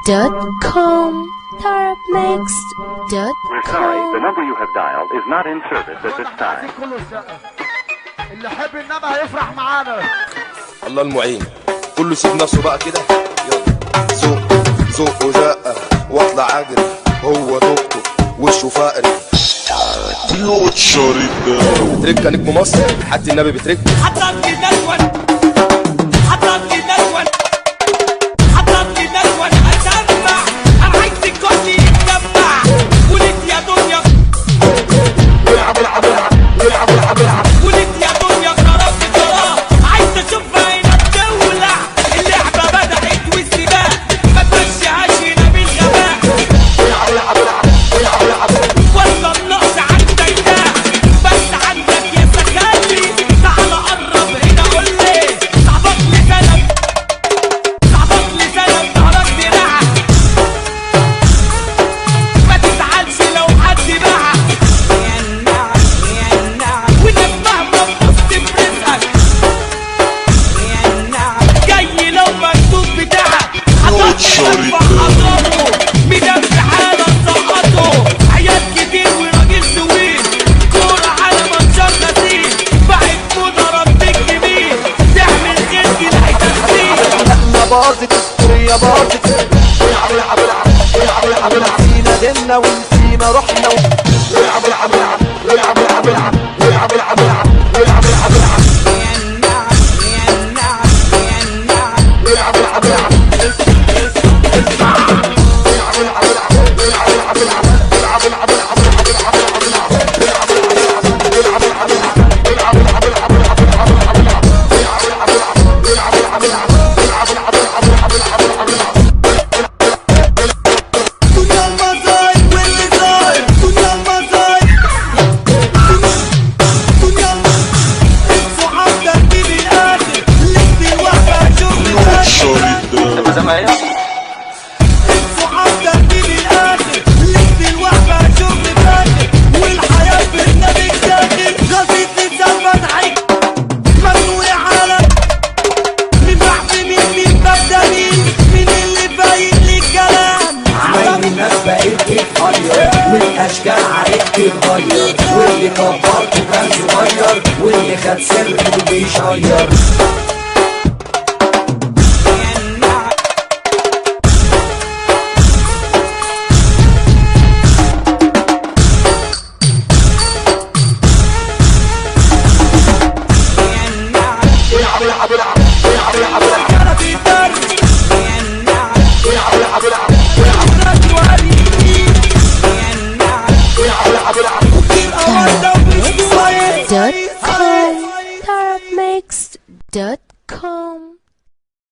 Tarabmixed.com. We're sorry, the number you have dialed is not in service at this time. اللي حب النبي هيفرح معانا. الله المعين. كله سيب نفسه بقى كده. يلا زق زق وزقه واطلع عجل هو دكتور وشه فقري. بتركه نجم مصر حتى النبي بتركه. حطك ندون حطك ندون حطك ندون اسمع انا عايز الكل يتجمع ولد يا دنيا العب العب العب العب العب العب ولد يا دنيا خربت خلاص عايز اشوف عينك تولع اللعبه بدات والسباق ما تمشيهاش هنا بالغباء العب العب العب العب العب ولا النقص عندك ده بس عندك يا سكالي تعال قرب هنا قول لي صعبك لسلام ظهرك دراعك ما تزعلش لو حد باعك يا النعم وانك مهما تبص برزقك يا النعم جاي لو مكتوب بتاعك هتطلع اضربه ميدان في حاله سقطه عيال كتير وراجل طويل كوره على ماتشات غسيل بعد موضه ردك جميل تعمل غير كده هيتغسيل احنا باظت السورية باظت. العب العب العب العب العب العب نسينا ديننا ونسينا روحنا العب العب العب العب العب العب العب العب العب العب العب العب يا النعم يا النعم يا النعم العب العب العب دنيا المصايب واللي صاير دنيا المصايب دنيا الصحاب ترتيب الاخر لسه الوحده شغل فاكر الصحاب ترتيب الاخر لسه الوحده شغل فاكر والحياه برنامج داخل غزيت لسان فتحي ممنوع عالم من بعد مين ببدا مين اللي باين لي الكلام عين الناس بقت تتغير والاشكال عليك تتغير واللي كبرته كان صغير واللي خد سرته بيشير العب العب العب العب العب العب انا في درب يا النعم العب العب العب انا توالي يا النعم العب العب العب القمر ده مش كويس Tarabmixed.com.